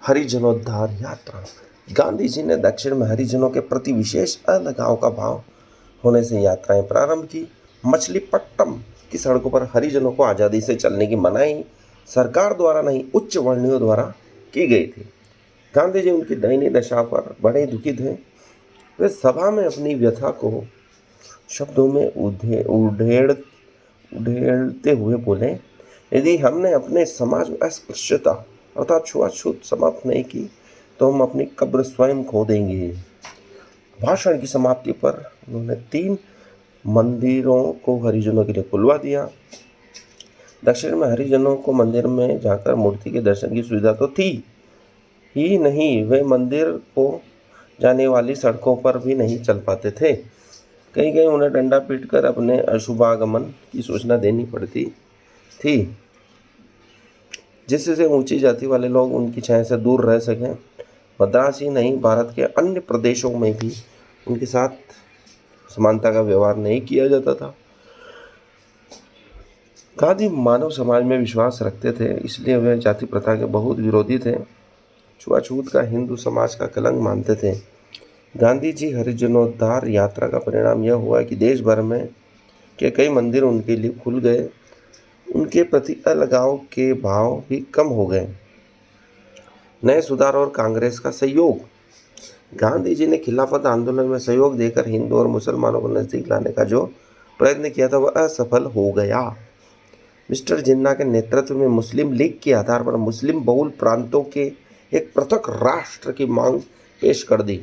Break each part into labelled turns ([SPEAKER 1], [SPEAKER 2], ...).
[SPEAKER 1] हरिजनोद्धार यात्रा। गांधी जी ने दक्षिण में हरिजनों के प्रति विशेष अलगाव का भाव होने से यात्राएं प्रारंभ की। मछलीपट्टनम की सड़कों पर हरिजनों को आज़ादी से चलने की मनाही सरकार द्वारा नहीं, उच्च वर्णियों द्वारा की गई थी। गांधी जी उनकी दयनीय दशा पर बड़े दुखी थे। वे सभा में अपनी व्यथा को शब्दों में उधेड़ते हुए बोले, यदि हमने अपने समाज में अस्पृश्यता अर्थात छुआछूत समाप्त नहीं की तो हम अपनी कब्र स्वयं खो देंगे। भाषण की समाप्ति पर उन्होंने 3 मंदिरों को हरिजनों के लिए खुलवा दिया। दक्षिण में हरिजनों को मंदिर में जाकर मूर्ति के दर्शन की सुविधा तो थी ही नहीं, वे मंदिर को जाने वाली सड़कों पर भी नहीं चल पाते थे। कहीं कहीं उन्हें डंडा पीटकर अपने अशुभागमन की सूचना देनी पड़ती थी, जिससे ऊंची जाति वाले लोग उनकी छाया से दूर रह सकें। मद्रास ही नहीं, भारत के अन्य प्रदेशों में भी उनके साथ समानता का व्यवहार नहीं किया जाता था। गांधी मानव समाज में विश्वास रखते थे, इसलिए वे जाति प्रथा के बहुत विरोधी थे। छुआछूत का हिंदू समाज का कलंक मानते थे। गांधी जी हरिजनोद्धार यात्रा का परिणाम यह हुआ कि देश भर में के कई मंदिर उनके लिए खुल गए। उनके प्रति अलगाव के भाव भी कम हो गए। नए सुधार और कांग्रेस का सहयोग। गांधी जी ने खिलाफत आंदोलन में सहयोग देकर हिंदू और मुसलमानों को नजदीक लाने का जो प्रयत्न किया था वह असफल हो गया। मिस्टर जिन्ना के नेतृत्व में मुस्लिम लीग के आधार पर मुस्लिम बहुल प्रांतों के एक पृथक राष्ट्र की मांग पेश कर दी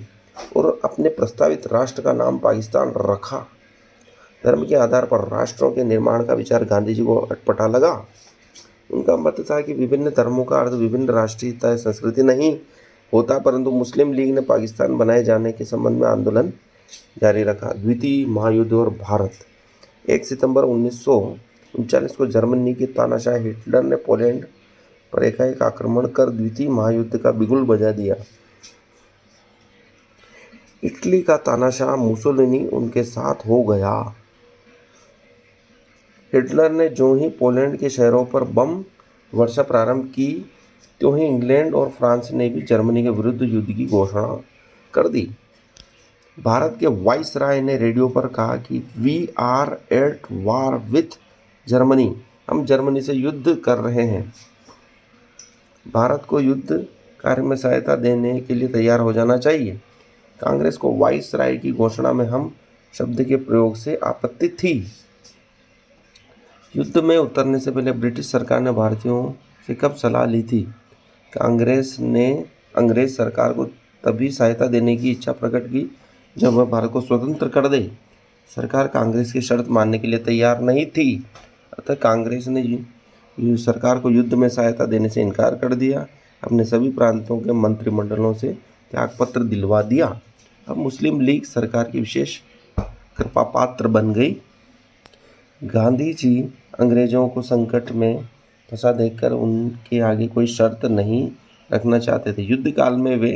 [SPEAKER 1] और अपने प्रस्तावित राष्ट्र का नाम पाकिस्तान रखा। धर्म के आधार पर राष्ट्रों के निर्माण का विचार गांधी जी को अटपटा लगा। उनका मत था कि विभिन्न धर्मों का अर्थ विभिन्न राष्ट्रीयता संस्कृति नहीं होता, परंतु मुस्लिम लीग ने पाकिस्तान बनाए जाने के संबंध में आंदोलन जारी रखा। द्वितीय महायुद्ध और भारत। 1 सितंबर 1939 को जर्मनी के तानाशाह हिटलर ने पोलैंड पर एकाएक आक्रमण कर द्वितीय महायुद्ध का बिगुल बजा दिया। इटली का तानाशाह मुसोलिनी उनके साथ हो गया। हिटलर ने जो ही पोलैंड के शहरों पर बम वर्षा प्रारंभ की, त्यों ही इंग्लैंड और फ्रांस ने भी जर्मनी के विरुद्ध युद्ध की घोषणा कर दी। भारत के वाइसराय ने रेडियो पर कहा कि we are at war with Germany, हम जर्मनी से युद्ध कर रहे हैं। भारत को युद्ध कार्य में सहायता देने के लिए तैयार हो जाना चाहिए। कांग्रेस को वाइसराय की घोषणा में हम शब्द के प्रयोग से आपत्ति थी। युद्ध में उतरने से पहले ब्रिटिश सरकार ने भारतीयों से कब सलाह ली थी? कांग्रेस ने अंग्रेज सरकार को तभी सहायता देने की इच्छा प्रकट की जब वह भारत को स्वतंत्र कर दे। सरकार कांग्रेस की शर्त मानने के लिए तैयार नहीं थी, अतः कांग्रेस ने सरकार को युद्ध में सहायता देने से इनकार कर दिया। अपने सभी प्रांतों के मंत्रिमंडलों से त्यागपत्र दिलवा दिया। अब मुस्लिम लीग सरकार की विशेष कृपा पात्र बन गई। गांधी जी अंग्रेजों को संकट में फंसा देखकर उनके आगे कोई शर्त नहीं रखना चाहते थे। युद्ध काल में वे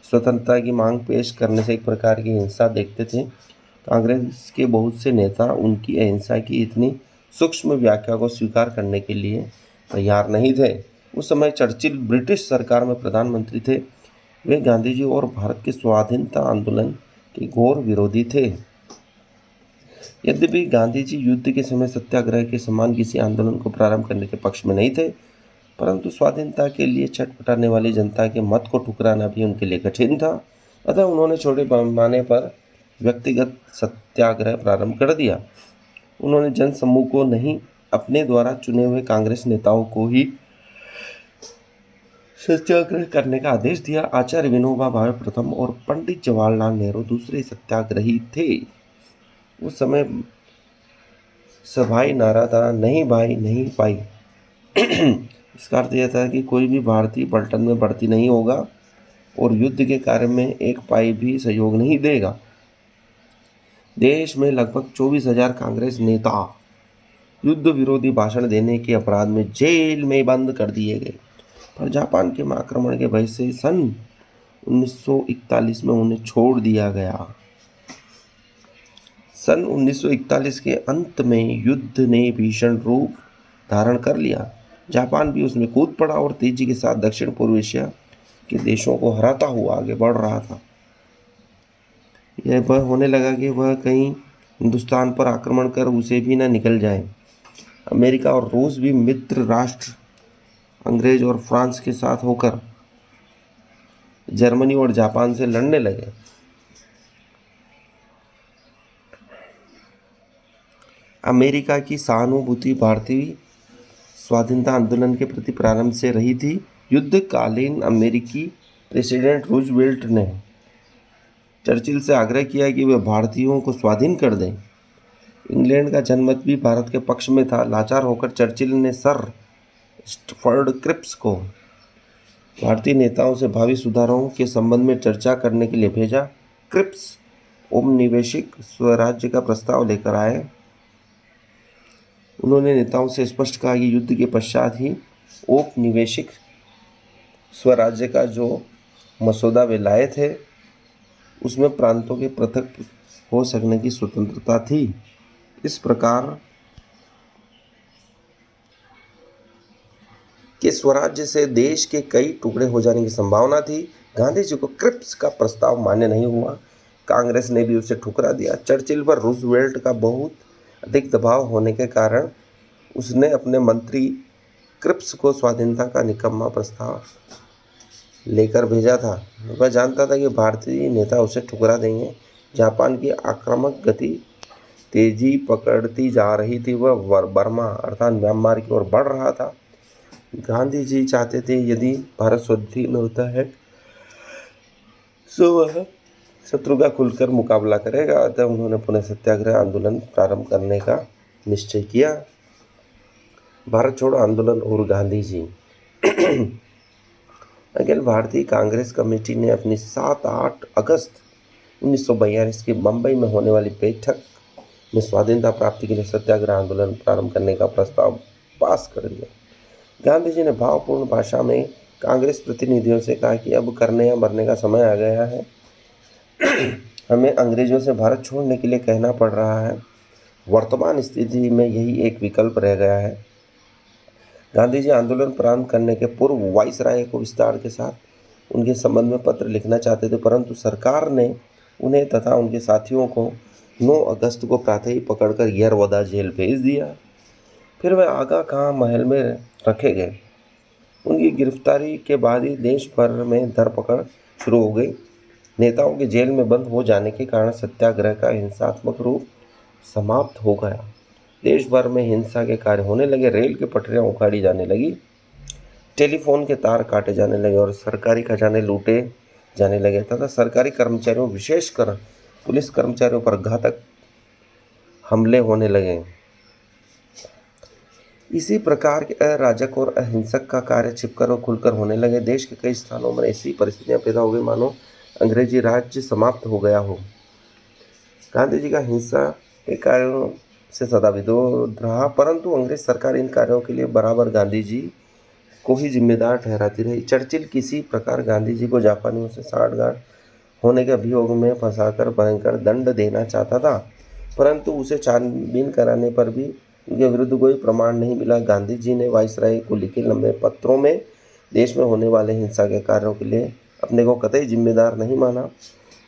[SPEAKER 1] स्वतंत्रता की मांग पेश करने से एक प्रकार की हिंसा देखते थे। कांग्रेस के बहुत से नेता उनकी अहिंसा की इतनी सूक्ष्म व्याख्या को स्वीकार करने के लिए तैयार नहीं थे। उस समय चर्चिल ब्रिटिश सरकार में प्रधानमंत्री थे। वे गांधी जी और भारत के स्वाधीनता आंदोलन के घोर विरोधी थे। यद्यपि गांधी जी युद्ध के समय सत्याग्रह के समान किसी आंदोलन को प्रारंभ करने के पक्ष में नहीं थे, परंतु स्वाधीनता के लिए छटपटाने वाली जनता के मत को ठुकराना भी उनके लिए कठिन था। अतः उन्होंने छोटे पैमाने पर व्यक्तिगत सत्याग्रह प्रारंभ कर दिया। उन्होंने जनसमूह को नहीं, अपने द्वारा चुने हुए कांग्रेस नेताओं को ही सत्याग्रह करने का आदेश दिया। आचार्य विनोबा भावे प्रथम और पंडित जवाहरलाल नेहरू दूसरे सत्याग्रही थे। उस समय सभाई नारा था, नहीं भाई नहीं पाई। इसका अर्थ यह था कि कोई भी भारतीय पलटन में भर्ती नहीं होगा और युद्ध के कार्य में एक पाई भी सहयोग नहीं देगा। देश में लगभग 24,000 कांग्रेस नेता युद्ध विरोधी भाषण देने के अपराध में जेल में बंद कर दिए गए। पर जापान के आक्रमण के भय से सन 1941 में उन्हें छोड़ दिया गया। सन 1941 के अंत में युद्ध ने भीषण रूप धारण कर लिया। जापान भी उसमें कूद पड़ा और तेजी के साथ दक्षिण पूर्व एशिया के देशों को हराता हुआ आगे बढ़ रहा था। यह वह होने लगा कि वह कहीं हिंदुस्तान पर आक्रमण कर उसे भी न निकल जाए। अमेरिका और रूस भी मित्र राष्ट्र अंग्रेज और फ्रांस के साथ होकर जर्मनी और जापान से लड़ने लगे। अमेरिका की सहानुभूति भारतीय स्वाधीनता आंदोलन के प्रति प्रारंभ से रही थी। युद्धकालीन अमेरिकी प्रेसिडेंट रूजवेल्ट ने चर्चिल से आग्रह किया कि वे भारतीयों को स्वाधीन कर दें। इंग्लैंड का जनमत भी भारत के पक्ष में था। लाचार होकर चर्चिल ने सर स्टफर्ड क्रिप्स को भारतीय नेताओं से भावी सुधारों के संबंध में चर्चा करने के लिए भेजा। क्रिप्स औपनिवेशिक स्वराज्य का प्रस्ताव लेकर आए। उन्होंने नेताओं से स्पष्ट कहा कि युद्ध के पश्चात ही औपनिवेशिक स्वराज्य का जो मसौदा वे लाए थे उसमें प्रांतों के पृथक हो सकने की स्वतंत्रता थी। इस प्रकार के स्वराज्य से देश के कई टुकड़े हो जाने की संभावना थी। गांधी जी को क्रिप्स का प्रस्ताव मान्य नहीं हुआ। कांग्रेस ने भी उसे ठुकरा दिया। चर्चिल पर रूजवेल्ट का बहुत अधिक दबाव होने के कारण उसने अपने मंत्री क्रिप्स को स्वाधीनता का निकम्मा प्रस्ताव लेकर भेजा था। वह जानता था कि भारतीय नेता उसे ठुकरा देंगे। जापान की आक्रामक गति तेजी पकड़ती जा रही थी। वह बर्मा अर्थात म्यांमार की ओर बढ़ रहा था। गांधी जी चाहते थे यदि भारत स्वाधीन होता है तो वह शत्रु का खुलकर मुकाबला करेगा। अतः उन्होंने पुनः सत्याग्रह आंदोलन प्रारंभ करने का निश्चय किया। भारत छोड़ो आंदोलन और गांधी जी। अखिल भारतीय कांग्रेस कमेटी ने अपनी 7-8 अगस्त 1942 की बम्बई में होने वाली बैठक में स्वाधीनता प्राप्ति के लिए सत्याग्रह आंदोलन प्रारंभ करने का प्रस्ताव पास कर दिया। गांधी जी ने भावपूर्ण भाषा में कांग्रेस प्रतिनिधियों से कहा कि अब करने या मरने का समय आ गया है। हमें अंग्रेजों से भारत छोड़ने के लिए कहना पड़ रहा है। वर्तमान स्थिति में यही एक विकल्प रह गया है। गांधी जी आंदोलन प्रारंभ करने के पूर्व वाइसराय को विस्तार के साथ उनके संबंध में पत्र लिखना चाहते थे, परंतु सरकार ने उन्हें तथा उनके साथियों को 9 अगस्त को प्रातः ही पकड़कर यरवदा जेल भेज दिया। फिर वे आगा खां महल में रखे गए। उनकी गिरफ्तारी के बाद ही देश भर में धरपकड़ शुरू हो गई। नेताओं के जेल में बंद हो जाने के कारण सत्याग्रह का हिंसात्मक रूप समाप्त हो गया। देश भर में हिंसा के कार्य होने लगे। रेल की पटरियां उखाड़ी जाने लगी, टेलीफोन के तार काटे जाने लगे और सरकारी खजाने लूटे जाने लगे तथा सरकारी कर्मचारियों विशेषकर पुलिस कर्मचारियों पर घातक हमले होने लगे। इसी प्रकार के अराजक और अहिंसक का कार्य छिपकर और खुलकर होने लगे। देश के कई स्थानों में ऐसी परिस्थितियां पैदा हो गई मानो अंग्रेजी राज्य समाप्त हो गया हो। गांधी जी का हिंसा के कार्यों से सदा विरोध रहा, परंतु अंग्रेज सरकार इन कार्यों के लिए बराबर गांधी जी को ही जिम्मेदार ठहराती रही। चर्चिल किसी प्रकार गांधी जी को जापानियों से साठगांठ होने के अभियोग में फंसाकर भयंकर दंड देना चाहता था, परंतु उसे छानबीन कराने पर भी उनके विरुद्ध कोई प्रमाण नहीं मिला। गांधी जी ने वाइसराय को लिखे लंबे पत्रों में देश में होने वाले हिंसा के कार्यों के लिए अपने को कतई जिम्मेदार नहीं माना।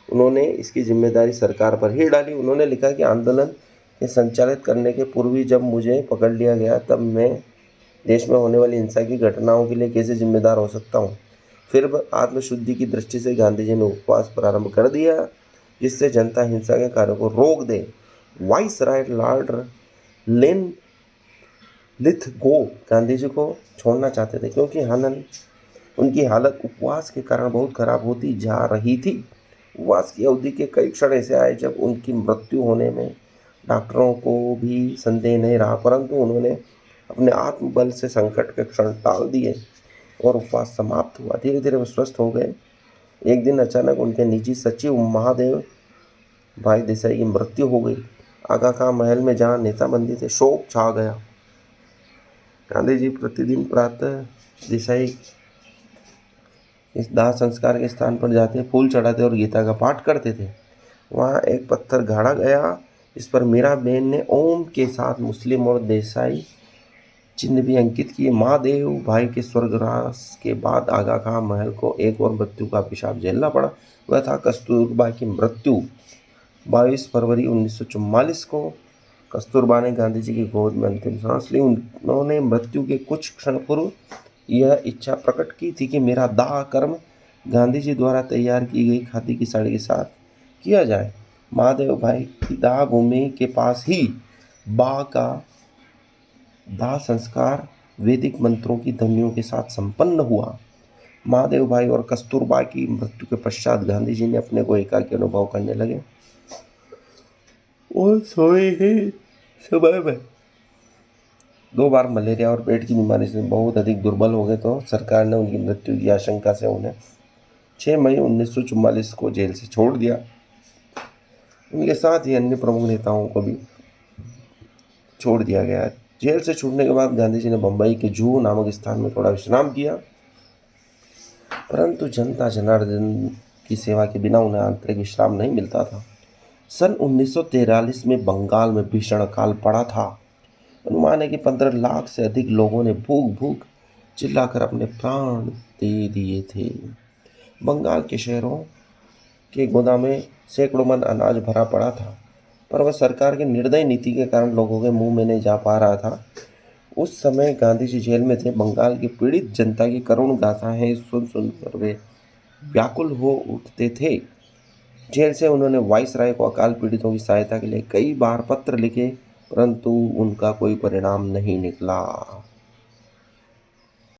[SPEAKER 1] उन्होंने इसकी जिम्मेदारी सरकार पर ही डाली। उन्होंने लिखा कि आंदोलन के संचालित करने के पूर्व ही जब मुझे पकड़ लिया गया तब मैं देश में होने वाली हिंसा की घटनाओं के लिए कैसे जिम्मेदार हो सकता हूँ। फिर आत्मशुद्धि की दृष्टि से गांधी जी ने उपवास प्रारंभ कर दिया जिससे जनता हिंसा के कार्यों को रोक दे। Viceroy Lord Lithgow Gandhi ji को छोड़ना चाहते थे क्योंकि उनकी हालत उपवास के कारण बहुत खराब होती जा रही थी। उपवास की अवधि के कई क्षण ऐसे आए जब उनकी मृत्यु होने में डॉक्टरों को भी संदेह नहीं रहा, परंतु उन्होंने अपने आत्मबल से संकट के क्षण टाल दिए और उपवास समाप्त हुआ। धीरे धीरे वे स्वस्थ हो गए। एक दिन अचानक उनके निजी सचिव महादेव भाई देसाई की मृत्यु हो गई। आगा खां महल में जहाँ नेता बंदी थे शोक छा गया। गांधी जी प्रतिदिन प्रातः देसाई इस दाह संस्कार के स्थान पर जाते, फूल चढ़ाते और गीता का पाठ करते थे। वहाँ एक पत्थर गाड़ा गया इस पर मीराबेन ने ओम के साथ मुस्लिम और देसाई चिन्ह भी अंकित किए। महादेव भाई के स्वर्गवास के बाद आगा खां महल को एक और मृत्यु का अभिशाप झेलना पड़ा। वह था कस्तूरबा की मृत्यु। 22 फरवरी 1944 को कस्तूरबा ने गांधी जी की गोद में अंतिम सांस ली। उन्होंने मृत्यु के कुछ क्षण पूर्व यह इच्छा प्रकट की थी कि मेरा दाह कर्म गांधी जी द्वारा तैयार की गई खादी की साड़ी के साथ किया जाए। महादेव भाई की दाह भूमि के पास ही बा का दाह संस्कार वैदिक मंत्रों की ध्वनियों के साथ संपन्न हुआ। महादेव भाई और कस्तूरबा की मृत्यु के पश्चात गांधी जी ने अपने को एकाकी अनुभव करने लगे और सोए ही समय में 2 बार मलेरिया और पेट की बीमारी से बहुत अधिक दुर्बल हो गए, तो सरकार ने उनकी मृत्यु की आशंका से उन्हें 6 मई 1944 को जेल से छोड़ दिया। उनके साथ ही अन्य प्रमुख नेताओं को भी छोड़ दिया गया। जेल से छूटने के बाद गांधी जी ने बम्बई के जुहू नामक स्थान में थोड़ा विश्राम किया, परंतु जनता जनार्दन की सेवा के बिना उन्हें आंतरिक विश्राम नहीं मिलता था। सन 1943 में बंगाल में भीषण अकाल पड़ा था। अनुमान है कि 15 लाख से अधिक लोगों ने भूख भूख चिल्लाकर अपने प्राण दे दिए थे। बंगाल के शहरों के गोदाम में सैकड़ों मन अनाज भरा पड़ा था, पर वह सरकार की निर्दयी नीति के कारण लोगों के मुंह में नहीं जा पा रहा था। उस समय गांधी जी जेल में थे। बंगाल की पीड़ित जनता की करुण गाथाएं सुन सुनकर वे व्याकुल हो उठते थे। जेल से उन्होंने वाइसराय को अकाल पीड़ितों की सहायता के लिए कई बार पत्र लिखे, परंतु उनका कोई परिणाम नहीं निकला।